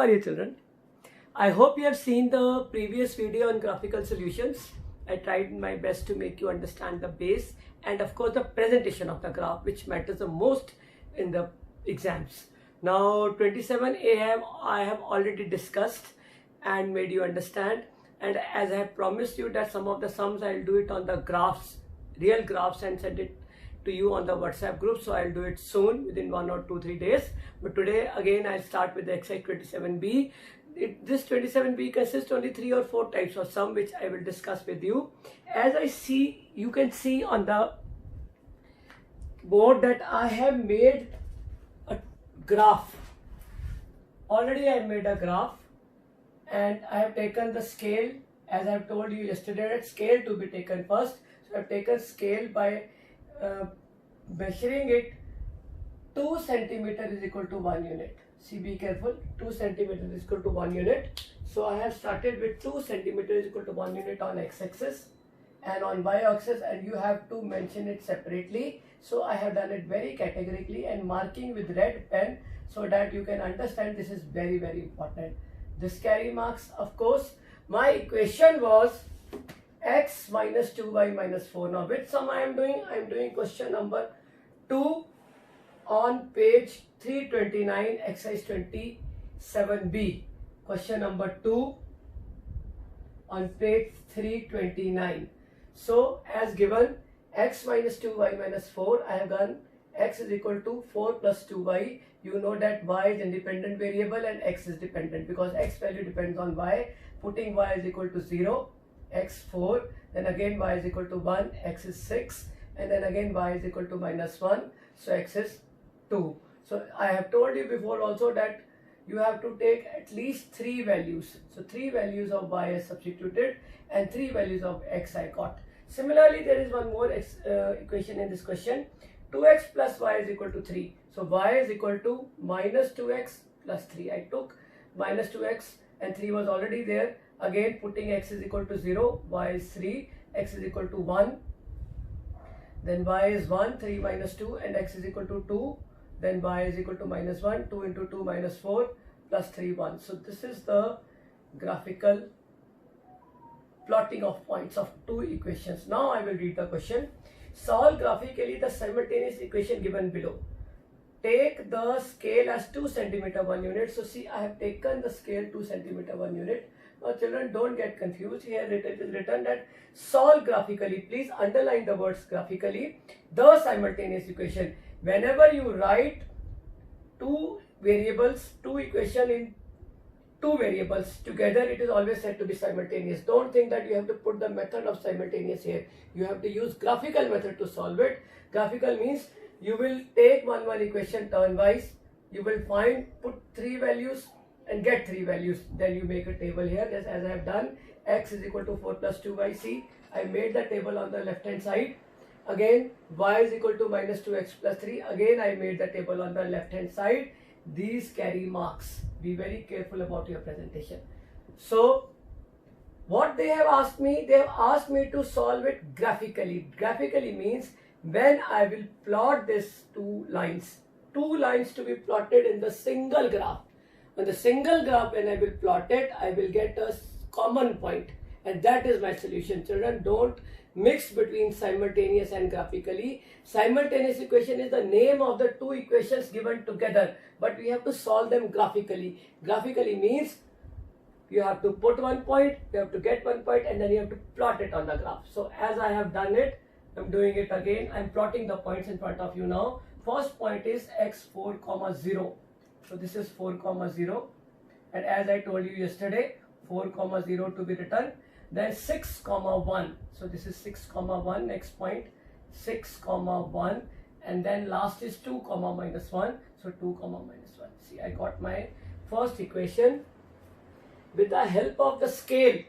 are you children? I hope you have seen the previous video on graphical solutions. I tried my best to make you understand the base and of course the presentation of the graph, which matters the most in the exams. Now 27 I have already discussed and made you understand, and as I have promised you that some of the sums I'll do it on the graphs, real graphs, and send it to you on the WhatsApp group. So I'll do it soon within 1 or 2-3 days. But today again I'll start with the exercise 27b. This 27b consists only 3 or 4 types of sum which I will discuss with you. As I see, you can see on the board that I have made a graph. Already I made a graph and I have taken the scale, as I have told you yesterday, that scale to be taken first. So I have taken scale by measuring it. 2 centimeter is equal to 1 unit. See, be careful, 2 centimeter is equal to 1 unit. So I have started with 2 centimeter is equal to 1 unit on x-axis and on y-axis, and you have to mention it separately. So I have done it very categorically and marking with red pen so that you can understand this is very, very important. This carry marks, of course. My equation was x minus 2y minus 4. Now which sum I am doing? I am doing question number 2 on page 329, exercise 27b. Question number 2 on page 329. So as given, x minus 2y minus 4, I have done x is equal to 4 plus 2y. You know that y is independent variable and x is dependent because x value depends on y. Putting y is equal to 0, x 4, then again y is equal to 1, x is 6, and then again y is equal to minus 1, so x is 2. So I have told you before also that you have to take at least 3 values. So 3 values of y is substituted and 3 values of x I got. Similarly, there is one more equation in this question. 2x plus y is equal to 3. So y is equal to minus 2x plus 3. I took minus 2x and 3 was already there. Again putting x is equal to 0, y is 3, x is equal to 1. Then y is 1, 3 minus 2, and x is equal to 2. Then y is equal to minus 1, 2 into 2 minus 4 plus 3, 1. So this is the graphical plotting of points of 2 equations. Now I will read the question. Solve graphically the simultaneous equation given below. Take the scale as 2 centimeter 1 unit. So see, I have taken the scale 2 centimeter 1 unit. Now children, don't get confused. Here it is written that solve graphically. Please underline the words graphically the simultaneous equation. Whenever you write 2 variables, 2 equation in 2 variables together, it is always said to be simultaneous. Don't think that you have to put the method of simultaneous here. You have to use graphical method to solve it. Graphical means you will take one equation turn-wise. You will put 3 values and get 3 values. Then you make a table here, just as I have done. X is equal to 4 plus 2y. See, I made the table on the left hand side. Again, y is equal to minus 2x plus 3. Again, I made the table on the left hand side. These carry marks. Be very careful about your presentation. So, what they have asked me? They have asked me to solve it graphically. Graphically means when I will plot these 2 lines. 2 lines to be plotted in the single graph. On the single graph, when I will plot it, I will get a common point. And that is my solution. Children, don't mix between simultaneous and graphically. Simultaneous equation is the name of the 2 equations given together, but we have to solve them graphically. Graphically means you have to put 1 point, you have to get 1 point, and then you have to plot it on the graph. So as I have done it, I'm doing it again. I'm plotting the points in front of you now. First point is x4, 0. So this is 4, 0. And as I told you yesterday, 4, 0 to be written. Then 6, 1. So this is 6, 1. Next point, 6, 1. And then last is 2, minus 1. So 2, minus 1. See, I got my first equation. With the help of the scale,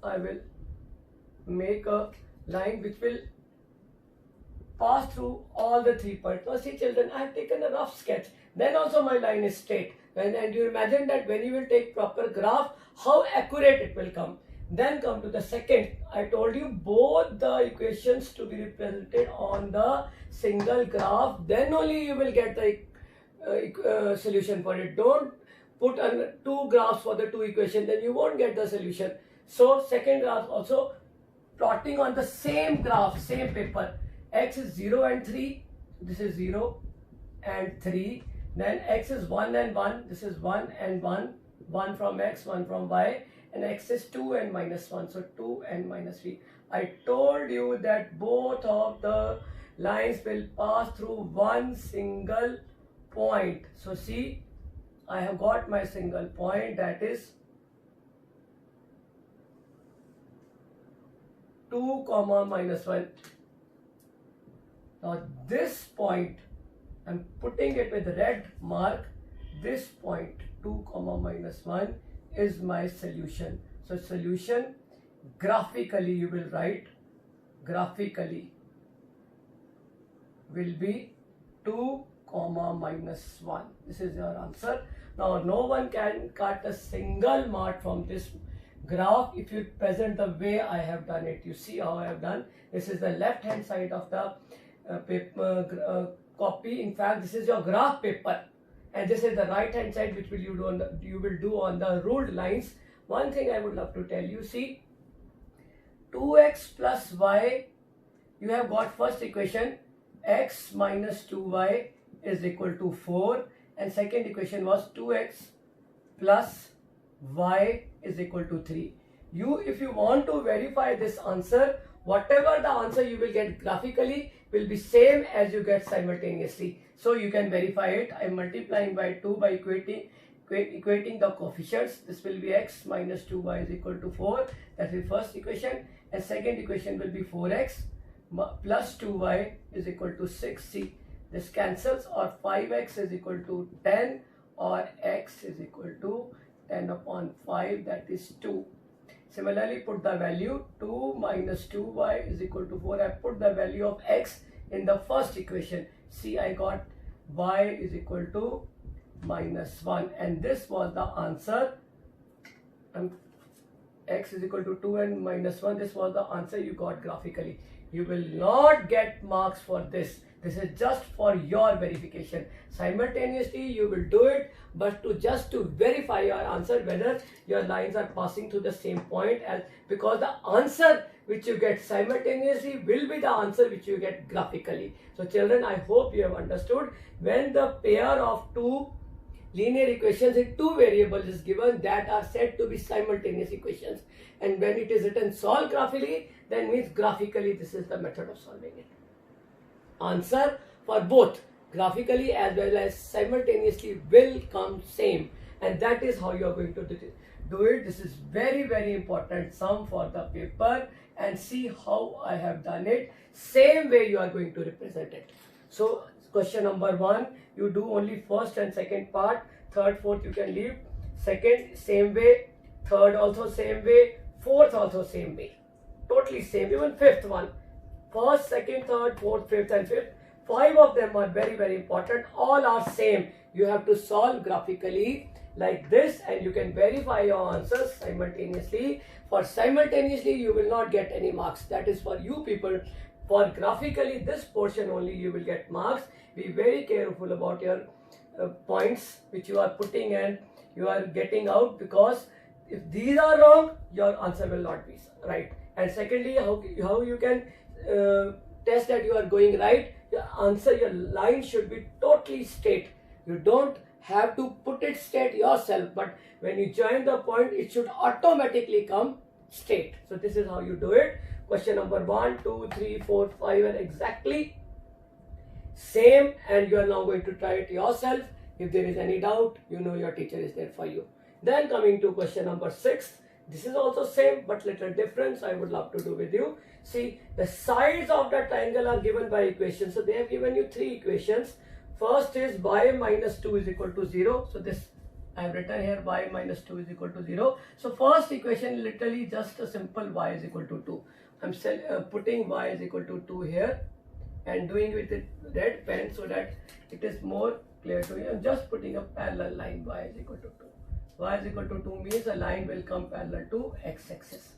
I will make a line which will pass through all the 3 points. Now see children, I have taken a rough sketch. Then also my line is straight. And you imagine that when you will take proper graph, how accurate it will come. Then come to the second. I told you both the equations to be represented on the single graph. Then only you will get the solution for it. Don't put on two graphs for the two equations, then you won't get the solution. So second graph also plotting on the same graph, same paper. X is 0 and 3. This is 0 and 3. Then x is 1 and 1. This is 1 and 1. 1 from x, 1 from y. And x is 2 and minus 1. So 2 and minus 3. I told you that both of the lines will pass through one single point. So see, I have got my single point, that is 2 comma minus 1. Now this point, I'm putting it with red mark. This point 2 comma minus 1 is my solution. So solution, graphically you will write, graphically will be 2 comma minus 1. This is your answer. Now no one can cut a single mark from this graph if you present the way I have done it. You see how I have done. This is the left hand side of the paper copy. In fact, this is your graph paper, and this is the right hand side, which will you will do on the ruled lines. One thing I would love to tell you, see, 2x plus y, you have got first equation, x minus 2y is equal to 4, and second equation was 2x plus y is equal to 3. If you want to verify this answer, whatever the answer you will get graphically will be same as you get simultaneously. So you can verify it. I am multiplying by 2 by equating the coefficients. This will be x minus 2y is equal to 4. That is first equation. And second equation will be 4x plus 2y is equal to 6. See, this cancels, or 5x is equal to 10, or x is equal to 10 upon 5, that is 2. Similarly, put the value 2 minus 2y is equal to 4. I put the value of x in the first equation. See, I got y is equal to minus 1, and this was the answer. X is equal to 2 and minus 1. This was the answer you got graphically. You will not get marks for this. This is just for your verification. Simultaneously you will do it, but just to verify your answer, whether your lines are passing through the same point, as because the answer which you get simultaneously will be the answer which you get graphically. So children, I hope you have understood. When the pair of two linear equations in two variables is given, that are said to be simultaneous equations, and when it is written solved graphically, then means graphically this is the method of solving it. Answer for both graphically as well as simultaneously will come same, and that is how you are going to do it. This is very, very important sum for the paper, and see how I have done it. Same way you are going to represent it. So question number 1, you do only first and second part. Third, fourth you can leave. Second, same way. Third also same way. Fourth also same way. Totally same. Even fifth one. First, second, third, fourth, fifth and fifth. 5 of them are very, very important. All are same. You have to solve graphically like this, and you can verify your answers simultaneously. For simultaneously you will not get any marks. That is for you people. For graphically this portion only you will get marks. Be very careful about your points which you are putting and you are getting out, because if these are wrong, your answer will not be right. And secondly, how you can test that you are going right? Your answer, your line should be totally straight. You don't have to put it straight yourself, but when you join the point, it should automatically come straight. So this is how you do it. Question number 1, 2, 3, 4, 5 are exactly same, and you are now going to try it yourself. If there is any doubt, you know your teacher is there for you. Then coming to question number 6, this is also same but little difference I would love to do with you. See, the sides of the triangle are given by equations. So they have given you 3 equations. First is y minus 2 is equal to 0. So this I have written here, y minus 2 is equal to 0. So first equation literally just a simple y is equal to 2. I'm putting y is equal to 2 here and doing with the red pen so that it is more clear to you. I'm just putting a parallel line, y is equal to 2. y is equal to 2 means a line will come parallel to x-axis.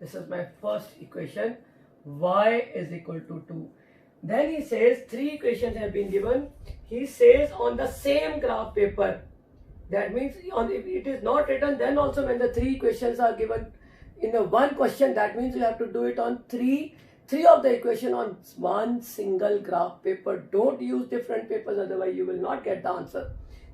This is my first equation, y is equal to 2. Then he says 3 equations have been given. He says on the same graph paper. That means if it is not written, then also when the 3 equations are given in a one question, that means you have to do it on three of the equation on one single graph paper. Don't use different papers, otherwise you will not get the answer.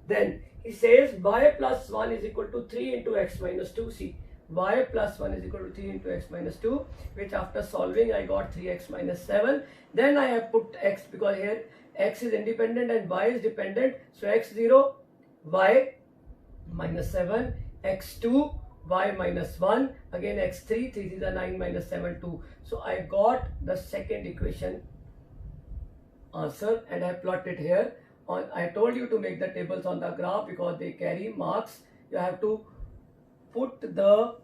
Then he says y plus 1 is equal to 3 into x minus 2. See, y plus 1 is equal to 3 into x minus 2, which after solving I got 3x minus 7. Then I have put x, because here x is independent and y is dependent. So x0, y minus 7, x2, y minus 1, again x3, 3 is a 9 minus 7, 2. So I got the second equation answer, and I plotted here. I told you to make the tables on the graph because they carry marks. You have to put the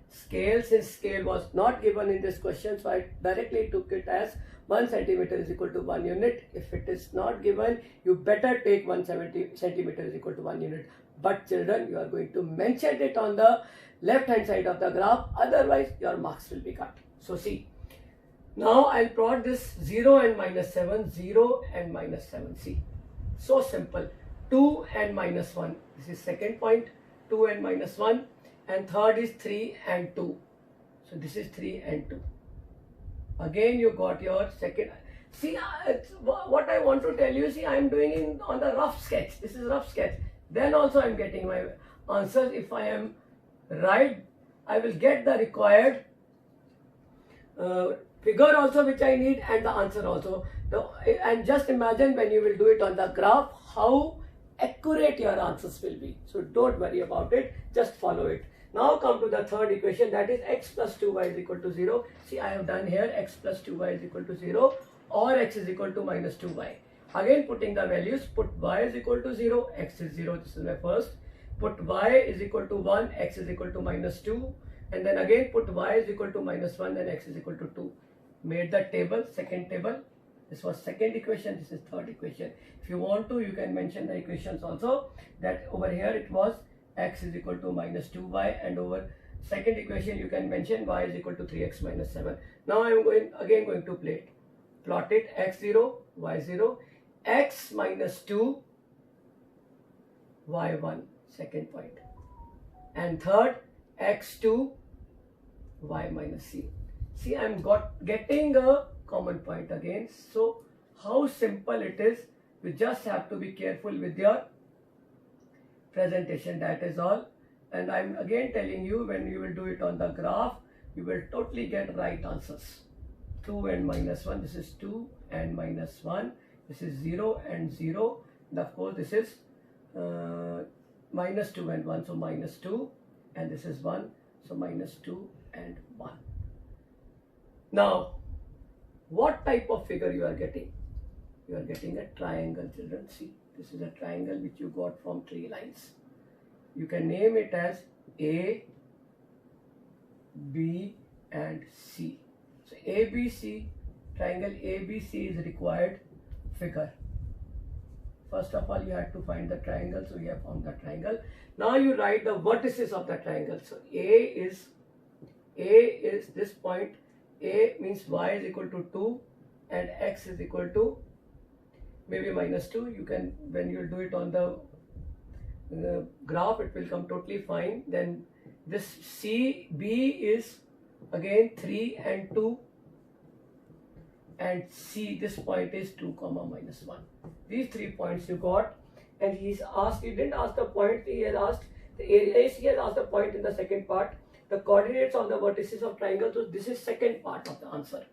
scale. Since scale was not given in this question, so I directly took it as 1 centimeter is equal to 1 unit. If it is not given, you better take 170 centimeter is equal to 1 unit. But children, you are going to mention it on the left hand side of the graph, otherwise your marks will be cut. So see, now I'll plot this 0 and minus 7, 0 and minus 7. See, so simple. 2 and minus 1. This is second point, 2 and minus 1. And third is 3 and 2. So this is 3 and 2. Again you got your second. See, what I want to tell you, see, I am doing it on the rough sketch. This is rough sketch. Then also I am getting my answers. If I am right, I will get the required figure also which I need, and the answer also. And just imagine when you will do it on the graph, how accurate your answers will be. So don't worry about it, just follow it. Now come to the third equation, that is x plus 2y is equal to 0. See, I have done here x plus 2y is equal to 0 or x is equal to minus 2y. Again putting the values, put y is equal to 0, x is 0, this is my first. Put y is equal to 1, x is equal to minus 2. And then again put y is equal to minus 1 and x is equal to 2. Made the table, second table. This was second equation, this is third equation. If you want to, you can mention the equations also. That over here it was x is equal to minus 2y, and over second equation you can mention y is equal to 3x minus 7. Now I am going to plot it x0, y0, x minus 2, y1, second point. And third, x2, y minus c. See, I am getting a common point again. So how simple it is. You just have to be careful with your presentation, that is all. And I'm again telling you, when you will do it on the graph, you will totally get right answers. 2 and minus 1, this is 2 and minus 1, this is 0 and 0, and of course this is minus 2 and 1, so minus 2, and this is 1, so minus 2 and 1. Now, what type of figure you are getting? You are getting a triangle, children. See, this is a triangle which you got from 3 lines. You can name it as A, B and C. So ABC, triangle ABC is required figure. First of all, you have to find the triangle, so you have found the triangle. Now you write the vertices of the triangle. So A is this point. A means y is equal to 2 and x is equal to maybe minus 2. You can, when you do it on the graph, it will come totally fine. Then this CB is again 3 and 2, and C, this point is 2 comma minus 1. These 3 points you got, and he's asked, he didn't ask the point, he has asked the area. He has asked the point in the second part, the coordinates of the vertices of triangle. So this is second part of the answer.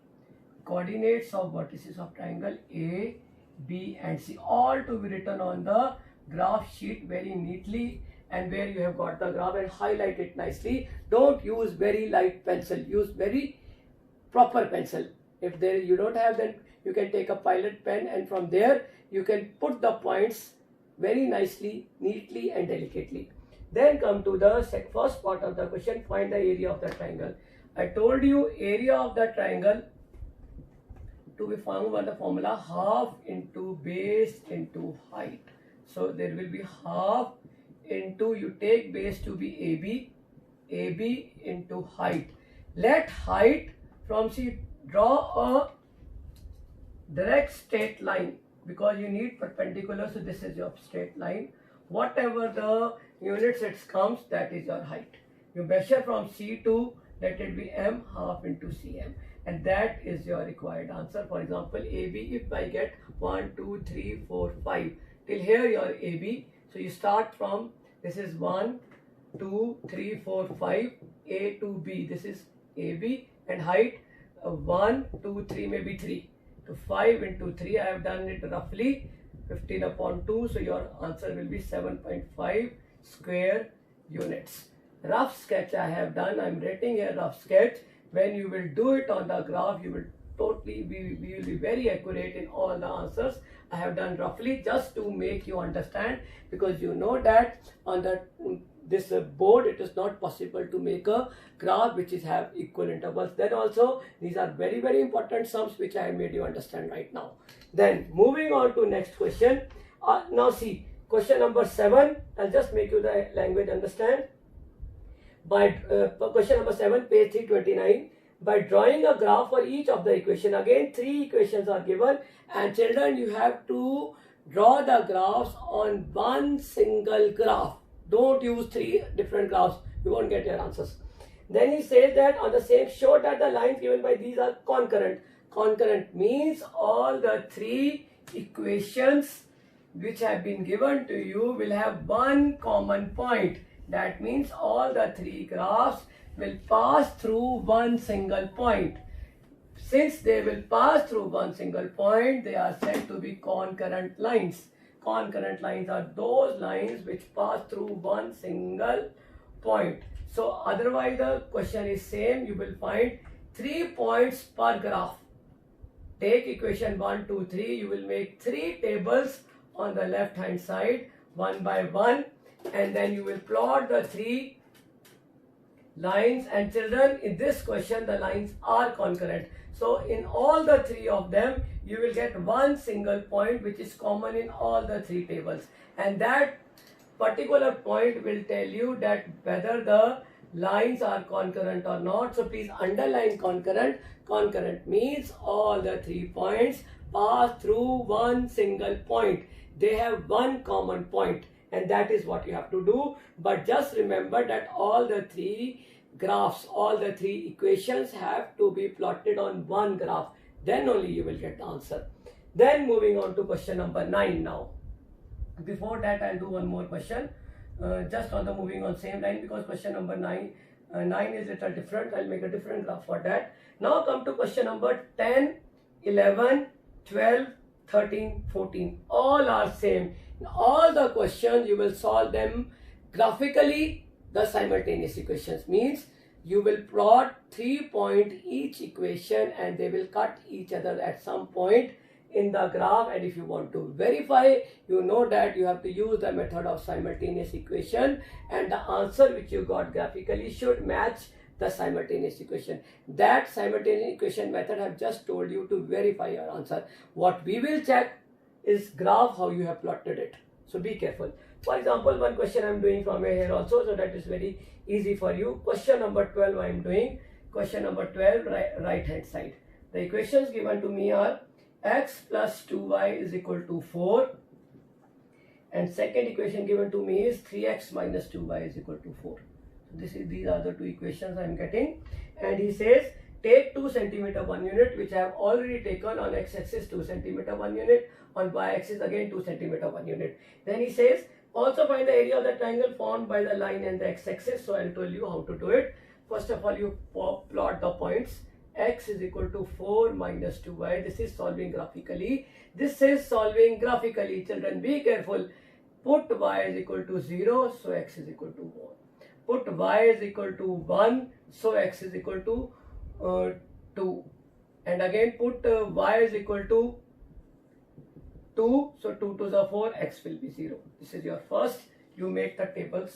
Coordinates of vertices of triangle A, B and C, all to be written on the graph sheet very neatly, and where you have got the graph, and highlight it nicely. Don't use very light pencil, use very proper pencil. If there you don't have, then you can take a pilot pen, and from there you can put the points very nicely, neatly and delicately. Then come to the first part of the question, find the area of the triangle. I told you area of the triangle to be found by the formula half into base into height. So there will be half into, you take base to be AB, AB into height. Let height from C, draw a direct straight line because you need perpendicular, so this is your straight line. Whatever the units it comes, that is your height. You measure from C to, let it be M half into CM, and that is your required answer. For example, AB, if I get 1, 2, 3, 4, 5, till here your AB. So you start from, this is 1, 2, 3, 4, 5, A to B. This is AB, and height 1, 2, 3, maybe 3. So 5 into 3, I have done it roughly 15 upon 2. So your answer will be 7.5 square units. Rough sketch I have done. I am writing here rough sketch. When you will do it on the graph, you will totally we will be very accurate in all the answers. I have done roughly just to make you understand, because you know that on this board it is not possible to make a graph which is have equal intervals. Then also these are very, very important sums which I have made you understand right now. Then moving on to next question. Now see question number 7. I'll just make you the language understand. By question number 7, page 329, by drawing a graph for each of the equation. Again 3 equations are given, and children, you have to draw the graphs on one single graph. Don't use 3 different graphs, you won't get your answers. Then he says that on the same, show that the lines given by these are concurrent. Concurrent means all the 3 equations which have been given to you will have one common point. That means all the 3 graphs will pass through one single point. Since they will pass through one single point, they are said to be concurrent lines. Concurrent lines are those lines which pass through one single point. So otherwise the question is same. You will find 3 points per graph. Take equation 1, 2, 3. You will make 3 tables on the left hand side, one by one. And then you will plot the 3 lines, and children, in this question the lines are concurrent. So in all the 3 of them you will get one single point which is common in all the 3 tables, and that particular point will tell you that whether the lines are concurrent or not. So please underline concurrent. Concurrent means all the 3 points pass through one single point. They have one common point. And that is what you have to do. But just remember that all the 3 graphs, all the 3 equations have to be plotted on one graph. Then only you will get the answer. Then moving on to question number 9 now. Before that, I'll do one more question. Just on the moving on same line, because question number 9 is a little different. I'll make a different graph for that. Now come to question number 10, 11, 12, 13, 14. All are same. In all the questions you will solve them graphically. The simultaneous equations means you will plot 3 point each equation, and they will cut each other at some point in the graph. And if you want to verify, you know that you have to use the method of simultaneous equation, and the answer which you got graphically should match the simultaneous equation. That simultaneous equation method I have just told you to verify your answer. What we will check is graph, how you have plotted it. So be careful. For example, one question I am doing from here also, so that is very easy for you. Question number 12 I am doing. Question number 12, right hand side. The equations given to me are x plus 2y is equal to 4. And second equation given to me is 3x minus 2y is equal to 4. So these are the 2 equations I am getting. And he says, take 2 centimeter 1 unit, which I have already taken on x-axis 2 centimeter 1 unit, on y-axis again 2 centimeter 1 unit. Then he says, also find the area of the triangle formed by the line and the x-axis. So I'll tell you how to do it. First of all, you plot the points. X is equal to 4 minus 2y. This is solving graphically. This is solving graphically. Children, be careful. Put y is equal to 0, so x is equal to 1. Put y is equal to 1, so x is equal to 2. And again put y is equal to 2, so 2 to the 4, x will be 0. This is your first. You make the tables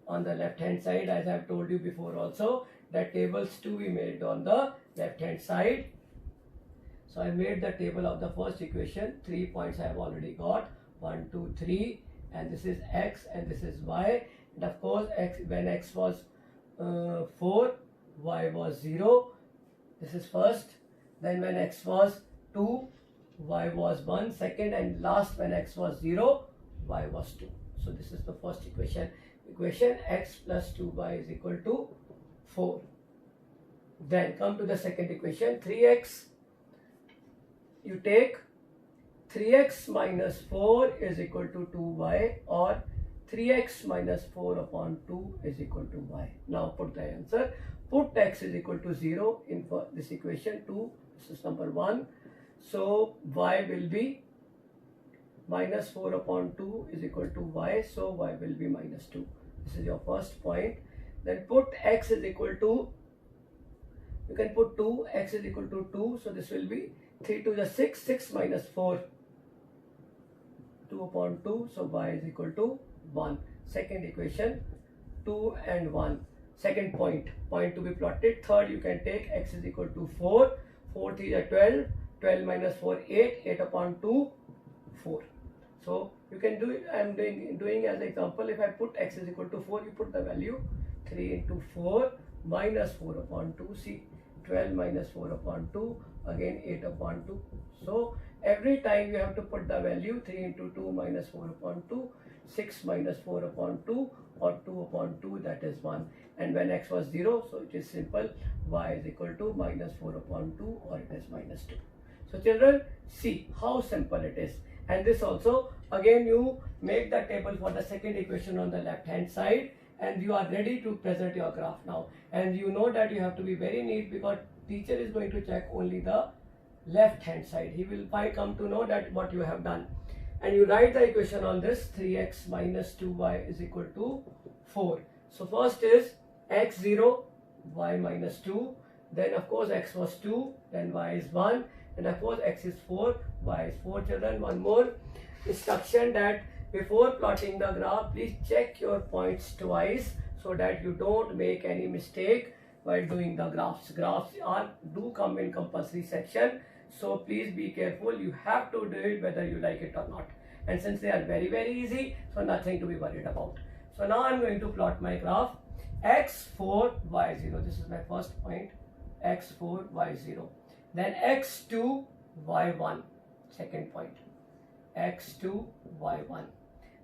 on the left hand side, as I have told you before also, that tables to be made on the left hand side. So I made the table of the first equation. 3 points I have already got, 1, 2, 3, and this is x, and this is y. And of course, x, when x was 4, y was 0. This is first. Then when x was 2, y was 1, second, and last when x was 0, y was 2. So this is the first equation. Equation x plus 2y is equal to 4. Then come to the second equation, 3x. You take 3x minus 4 is equal to 2y, or 3x minus 4 upon 2 is equal to y. Now put the answer. Put x is equal to 0 in this equation 2. This is number 1. So y will be minus 4 upon 2 is equal to y. So y will be minus 2. This is your first point. Then put x is equal to, you can put 2, x is equal to 2. So this will be 3 to the 6, 6 minus 4, 2 upon 2. So y is equal to 1. Second equation, 2 and 1. Second point to be plotted. Third, you can take x is equal to 4. 4 3 is 12. 12 minus 4, 8. 8 upon 2, 4. So you can do it. I am doing as example. If I put x is equal to 4, you put the value 3 into 4 minus 4 upon 2. See, 12 minus 4 upon 2, again 8 upon 2. So every time you have to put the value 3 into 2 minus 4 upon 2, 6 minus 4 upon 2, or 2 upon 2, that is 1. And when x was 0, so it is simple, y is equal to minus 4 upon 2, or it is minus 2. So children, see how simple it is. And this also, again you make the table for the second equation on the left hand side, and you are ready to present your graph now. And you know that you have to be very neat, because teacher is going to check only the left hand side. He will come to know that what you have done. And you write the equation on this, 3x minus 2y is equal to 4. So first is x0, y minus 2. Then of course x was 2, then y is 1. And of course x is 4, y is 4. Children, one more instruction, that before plotting the graph, please check your points twice, so that you don't make any mistake while doing the graphs. Graphs do come in compulsory section, so please be careful. You have to do it whether you like it or not. And since they are very, very easy, so nothing to be worried about. So now I am going to plot my graph. x4, y0. This is my first point. x4, y0. Then x2, y1. Second point. x2, y1.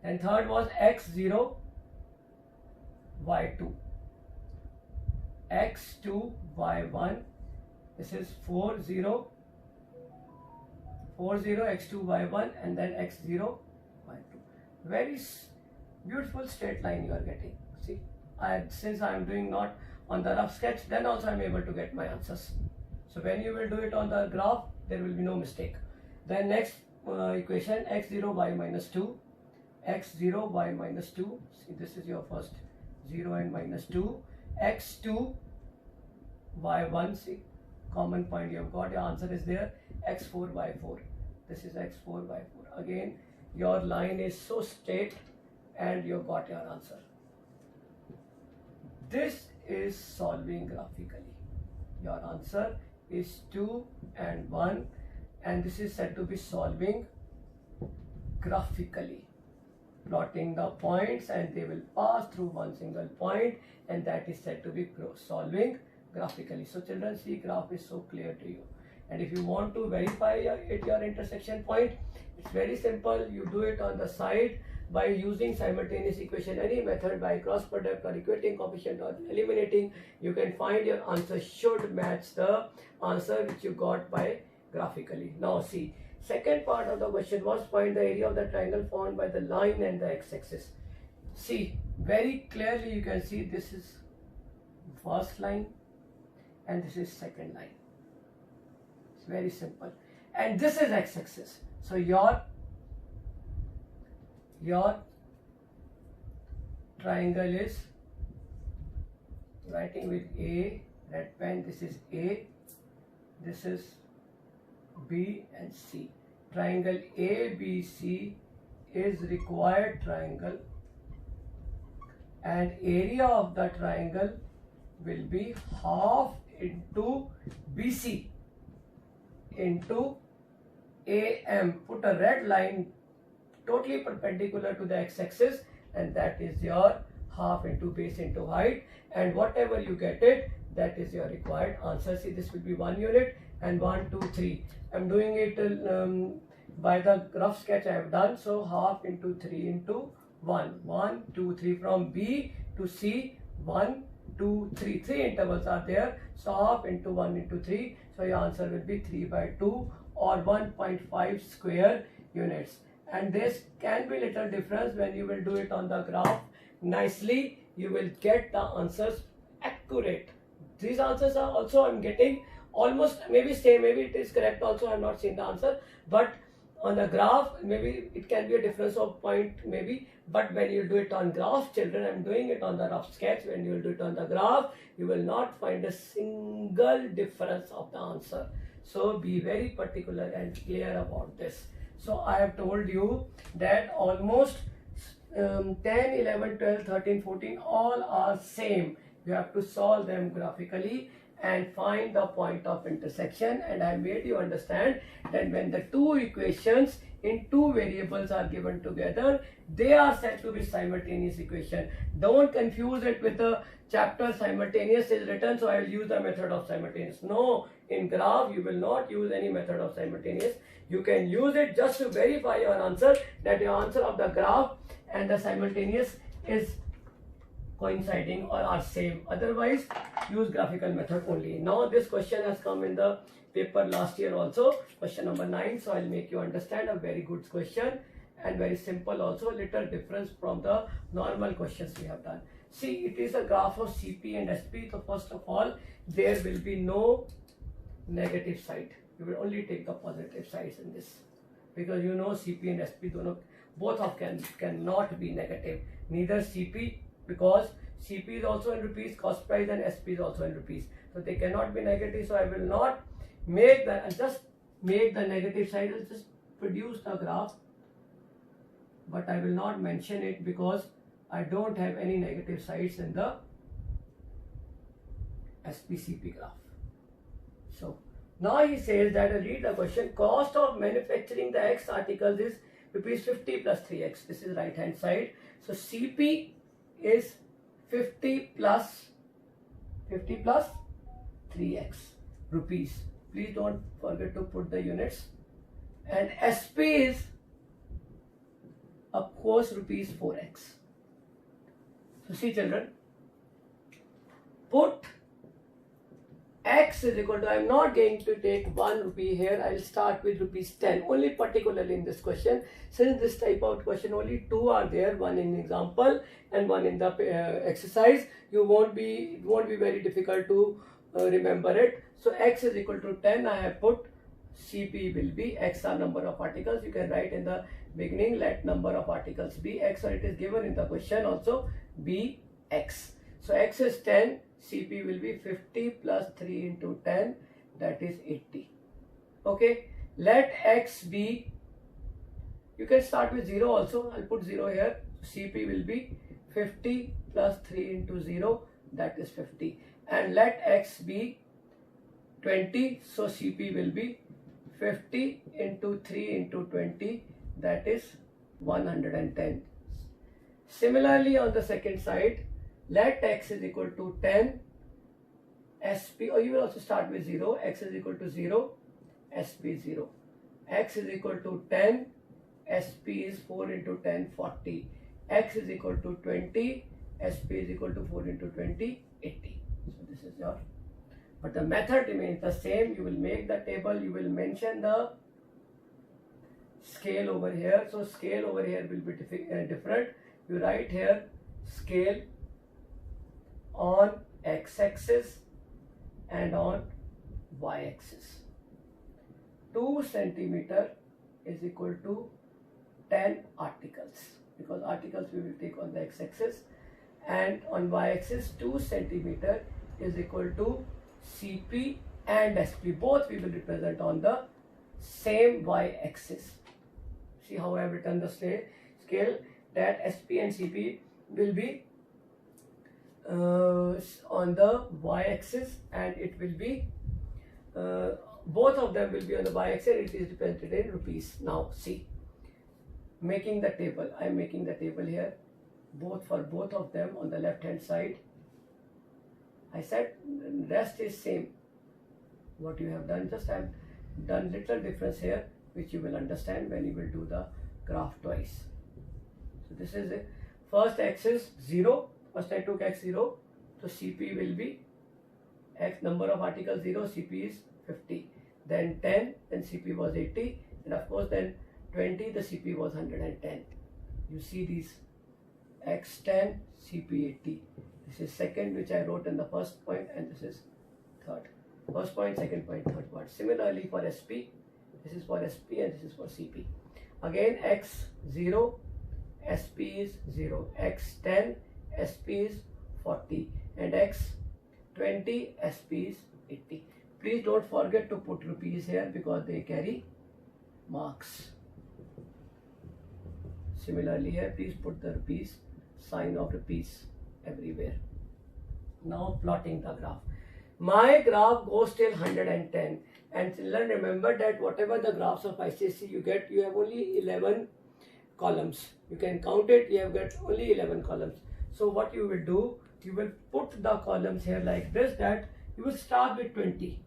Then third was x0, y2. x2, y1. This is 4, 0. 4, 0, x2, y1, and then x0, y2. Very beautiful straight line you are getting. See, since I am doing not on the rough sketch, then also I am able to get my answers. So when you will do it on the graph, there will be no mistake. Then next equation, x0, y minus 2. x0, y minus 2. See, this is your first 0 and minus 2. x2, y1. See, common point you have got, your answer is there. x4, y4. This is x4, y4. Again, your line is so straight and you got your answer. This is solving graphically. Your answer is 2 and 1, and this is said to be solving graphically. Plotting the points and they will pass through one single point, and that is said to be solving graphically. So children, see, graph is so clear to you. And if you want to verify your intersection point, it's very simple. You do it on the side by using simultaneous equation, any method, by cross product or equating coefficient or eliminating. You can find your answer should match the answer which you got by graphically. Now see, second part of the question was find the area of the triangle formed by the line and the x-axis. See, very clearly you can see this is first line and this is second line. It's very simple. And this is x-axis. So your triangle is, writing with A, red pen, this is A, this is B and C. Triangle ABC is required triangle, and area of the triangle will be half into BC into AM. Put a red line totally perpendicular to the x-axis, and that is your half into base into height, and whatever you get it, that is your required answer. See, this will be 1 unit and 1, 2, 3. I'm doing it by the rough sketch I have done. So half into 3 into 1. 1, 2, 3 from B to C. 1, 2, 3. 3 intervals are there. So half into 1 into 3. So your answer will be 3 by 2 or 1.5 square units. And this can be little difference when you will do it on the graph nicely. You will get the answers accurate. These answers are also I'm getting almost maybe same, maybe it is correct also, I have not seen the answer, but on the graph maybe it can be a difference of point maybe, but when you do it on graph, children, I'm doing it on the rough sketch, when you will do it on the graph, you will not find a single difference of the answer. So be very particular and clear about this. So I have told you that almost 10, 11, 12, 13, 14 all are same. You have to solve them graphically and find the point of intersection, and I made you understand that when the two equations in two variables are given together, they are said to be simultaneous equation. Don't confuse it with the chapter simultaneous is written, so I will use the method of simultaneous. No, in graph you will not use any method of simultaneous. You can use it just to verify your answer, that your answer of the graph and the simultaneous is coinciding or are same. Otherwise, use graphical method only. Now this question has come in the paper last year also, question number 9. So I'll make you understand, a very good question and very simple also, little difference from the normal questions we have done. See, it is a graph of CP and SP. So first of all, there will be no negative side. You will only take the positive sides in this, because you know CP and SP both of cannot be negative. Neither CP, because CP is also in rupees, cost price, and SP is also in rupees, so they cannot be negative. So I will not make the, just make the negative side, I'll just produce the graph, but I will not mention it because I don't have any negative sides in the SP-CP graph. So now he says that, I read the question, cost of manufacturing the X articles is rupees 50 plus 3x. This is right hand side. So CP is 50 plus 3x rupees. Please don't forget to put the units. And SP is of course rupees 4x. So see children, put X is equal to, I am not going to take 1 rupee here, I will start with rupees 10, only particularly in this question. Since this type of question only 2 are there, one in example and one in the exercise, it won't be very difficult to remember it. So X is equal to 10, I have put CP will be, X are number of articles, you can write in the beginning, let number of articles be X, or it is given in the question also, be X. So X is 10, CP will be 50 plus 3 into 10, that is 80. Okay, let X be, you can start with 0 also, I'll put 0 here. CP will be 50 plus 3 into 0, that is 50. And let X be 20, so CP will be 50 into 3 into 20, that is 110. Similarly on the second side, let X is equal to 10, SP, or you will also start with 0, X is equal to 0, SP 0. X is equal to 10, SP is 4 into 10, 40. X is equal to 20, SP is equal to 4 into 20, 80. So this is your, but the method remains the same. You will make the table, you will mention the scale over here. So scale over here will be different. You write here scale on x-axis and on y-axis. 2 centimeter is equal to 10 articles, because articles we will take on the x-axis, and on y-axis 2 centimeter is equal to CP and SP. Both we will represent on the same y-axis. See how I have written the scale, that SP and CP will be on the y-axis, and it will be both of them will be on the y-axis. It is represented in rupees. Now see, making the table. I am making the table here, both for both of them on the left hand side. I said rest is same. What you have done, just I have done little difference here, which you will understand when you will do the graph twice. So this is it. First x is 0. First I took x 0. So CP will be x number of articles 0. CP is 50. Then 10. Then CP was 80. And of course then 20. The CP was 110. You see these x 10, CP 80. This is second, which I wrote in the first point, and this is third. First point, second point, third point. Similarly for SP, this is for SP and this is for CP. Again x 0, SP is 0, x 10, SP is 40, and x 20, SP is 80. Please don't forget to put rupees here because they carry marks. Similarly here, please put the rupees, sign of rupees everywhere. Now plotting the graph. My graph goes till 110, and children, remember that whatever the graphs of ICSE you get, you have only 11 columns. You can count it, you have got only 11 columns. So what you will do, you will put the columns here like this, that you will start with 20,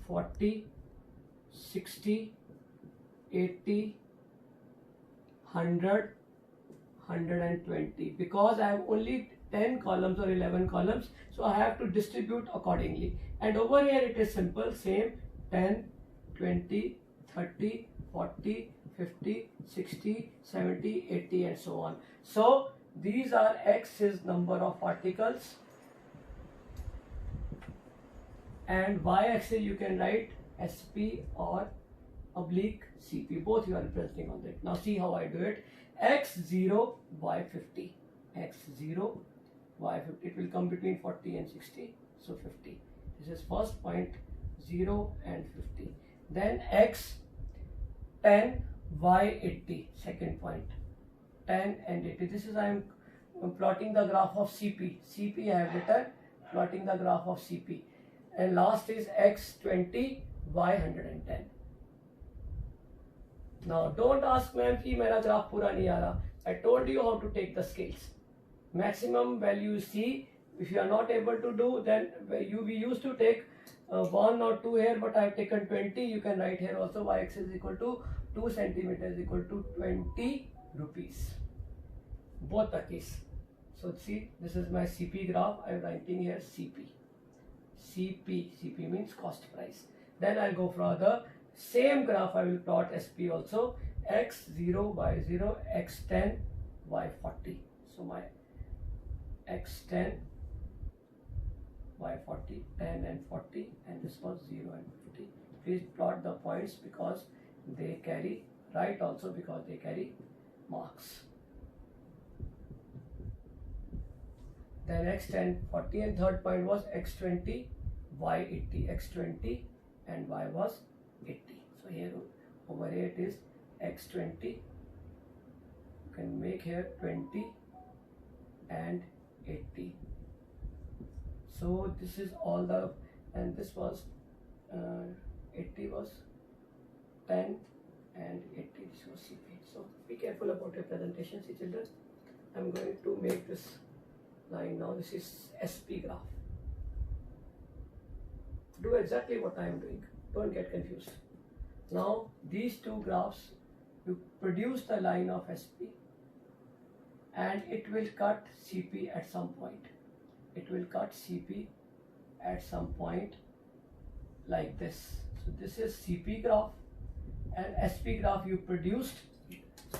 40, 60, 80, 100, 120. Because I have only 10 columns or 11 columns, so I have to distribute accordingly. And over here it is simple, same 10, 20, 30, 40, 50, 60, 70, 80 and so on. So these are X is number of articles, and Y axis you can write SP or oblique CP, both you are representing on that. Now see how I do it. X0, Y50, X0, Y50, it will come between 40 and 60, so 50. This is first point, 0 and 50. Then X10, Y80, second point, 10 and 80. This is I am plotting the graph of CP. CP I have written, plotting the graph of CP. And last is X20, Y110. Now don't ask ma'am कि मेरा graph पूरा नहीं आ रहा. I told you how to take the scales. Maximum value C. If you are not able to do, then we used to take 1 or 2 here, but I have taken 20. You can write here also y-x is equal to 2 centimeters equal to 20 rupees. Both the case. So see, this is my CP graph. I am writing here CP. CP means cost price. Then I'll go for the same graph. I will plot SP also. X0, Y0, X10, Y40. So my X10, Y40, 10 and 40, and this was 0 and 50. Please plot the points because they carry, write also because they carry marks. Then X10, 40, and third point was X20, Y80, X20 and Y was 80. So here, over here it is X20, you can make here 20 and 80. So this is all the, and this was 80 was 10 and 80, this was CP. So be careful about your presentation, see children. I'm going to make this line now. This is SP graph. Do exactly what I am doing. Don't get confused. Now these two graphs, you produce the line of SP and it will cut CP at some point. It will cut CP at some point like this. So this is CP graph, and SP graph you produced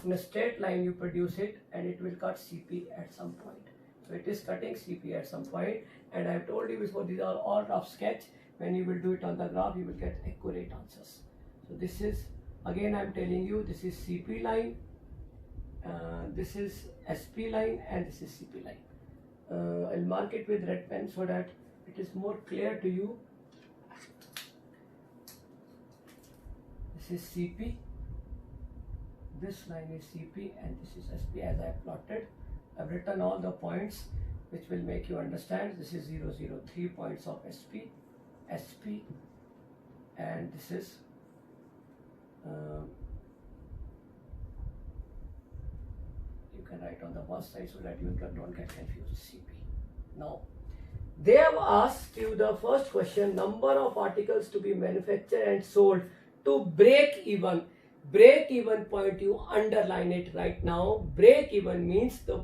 in a straight line, you produce it and it will cut CP at some point. So it is cutting CP at some point, and I have told you before, these are all rough sketch. When you will do it on the graph, you will get accurate answers. So this is, again I am telling you, this is CP line, this is SP line, and this is CP line. I'll mark it with red pen so that it is more clear to you. This is CP, this line is CP, and this is SP as I have plotted. I've written all the points which will make you understand. This is 0, 0, 3 points of SP, SP, and this is can write on the first side so that you don't get confused. CP. Now, they have asked you the first question, number of articles to be manufactured and sold to break even. Break even point, you underline it right now. Break even means the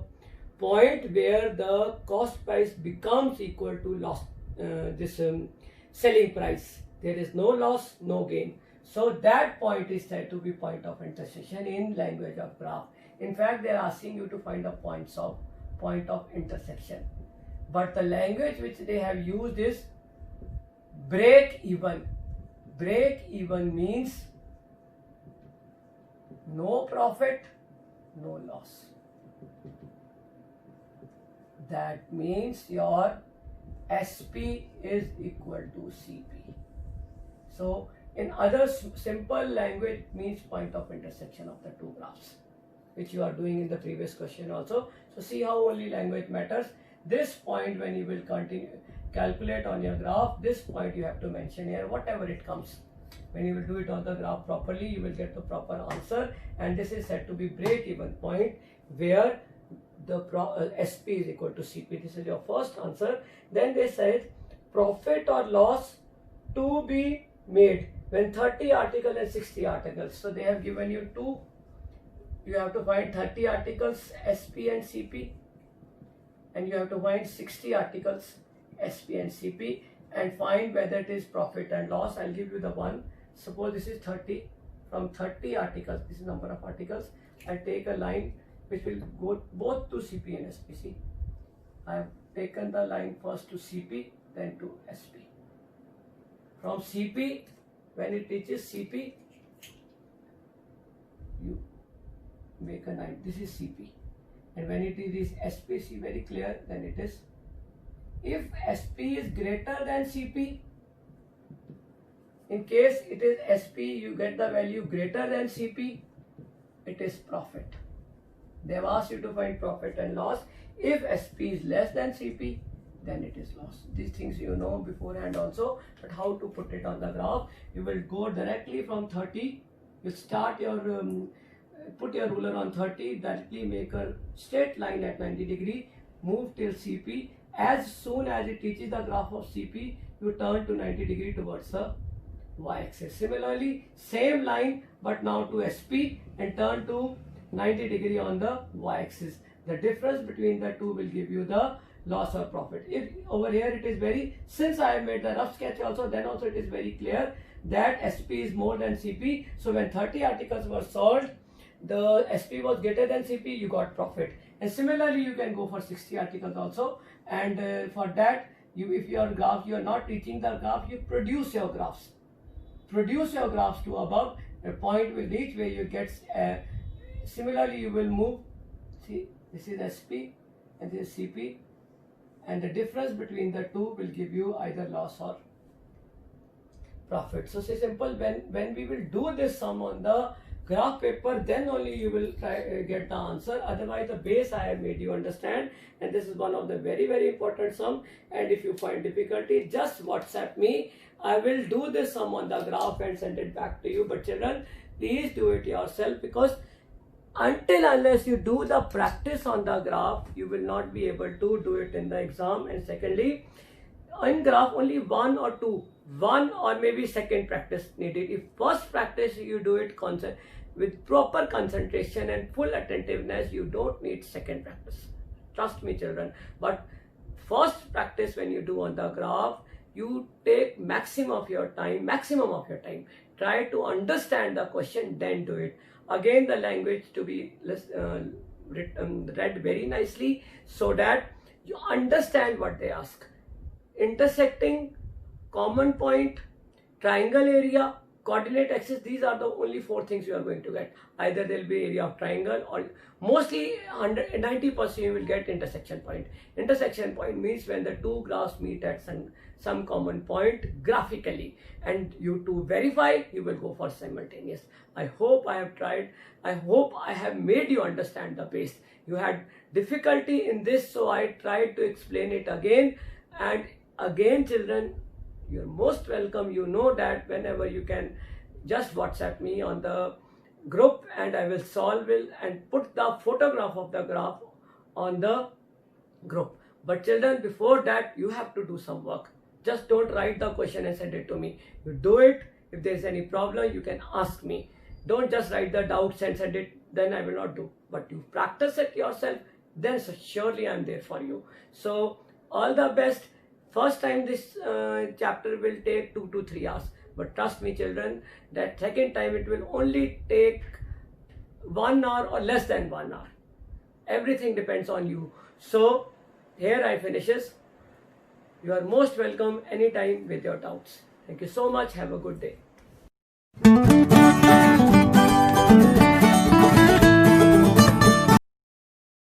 point where the cost price becomes equal to loss, selling price. There is no loss, no gain. So that point is said to be point of intersection in language of graph. In fact, they are asking you to find the point of intersection. But the language which they have used is break even. Break even means no profit, no loss. That means your SP is equal to CP. So in other simple language means point of intersection of the two graphs, which you are doing in the previous question also. So see how only language matters. This point, when you will continue calculate on your graph, this point you have to mention here, whatever it comes. When you will do it on the graph properly, you will get the proper answer, and this is said to be break even point where the SP is equal to CP. This is your first answer. Then they said profit or loss to be made when 30 articles and 60 articles. So they have given you two. You have to find 30 articles SP and CP, and you have to find 60 articles SP and CP, and find whether it is profit and loss. I'll give you the one. Suppose this is 30. From 30 articles, this is number of articles, I take a line which will go both to CP and SPC. I have taken the line first to CP, then to SP. From CP, when it reaches CP, you make a line. This is CP. And when it is SPC, very clear, then it is. If SP is greater than CP, in case it is SP, you get the value greater than CP, it is profit. They have asked you to find profit and loss. If SP is less than CP, then it is loss. These things you know beforehand also, but how to put it on the graph? You will go directly from 30. You start your put your ruler on 30, directly make a straight line at 90 degree, move till CP. As soon as it reaches the graph of CP, you turn to 90 degree towards the y-axis. Similarly, same line but now to SP, and turn to 90 degree on the y-axis. The difference between the two will give you the loss or profit. If over here it is very, since I have made the rough sketch also, then also it is very clear that SP is more than CP. So when 30 articles were sold, the SP was greater than CP, you got profit. And similarly, you can go for 60 articles also. And for that, if your graph, you are not reaching the graph, you produce your graphs. Produce your graphs to above, a point will reach where you get, similarly you will move, see this is SP and this is CP, and the difference between the two will give you either loss or profit. So say simple, when we will do this sum on the graph paper, then only you will get the answer. Otherwise, the base I have made you understand, and this is one of the very, very important sum. And if you find difficulty, just WhatsApp me. I will do this sum on the graph and send it back to you. But children, please do it yourself, because unless you do the practice on the graph, you will not be able to do it in the exam. And secondly, in graph only one or maybe second practice needed. If first practice you do it with proper concentration and full attentiveness, you don't need second practice. Trust me, children. But first practice when you do on the graph, you take maximum of your time. Try to understand the question, then do it. Again, the language to be read very nicely so that you understand what they ask. Intersecting, common point, triangle area, coordinate axis, these are the only four things you are going to get. Either there will be area of triangle, or mostly 90% you will get intersection point. Intersection point means when the two graphs meet at some common point graphically, and you to verify, you will go for simultaneous. I hope I have tried. I hope I have made you understand the base. You had difficulty in this, so I tried to explain it again and again. Children, you're most welcome. You know that whenever you can just WhatsApp me on the group and I will solve it and put the photograph of the graph on the group. But children, before that you have to do some work. Just don't write the question and send it to me. You do it. If there is any problem, you can ask me. Don't just write the doubts and send it, then I will not do. But you practice it yourself, then surely I am there for you. So all the best. First time this chapter will take 2 to 3 hours. But trust me children, that second time it will only take 1 hour or less than 1 hour. Everything depends on you. So here I finishes. You are most welcome anytime with your doubts. Thank you so much. Have a good day.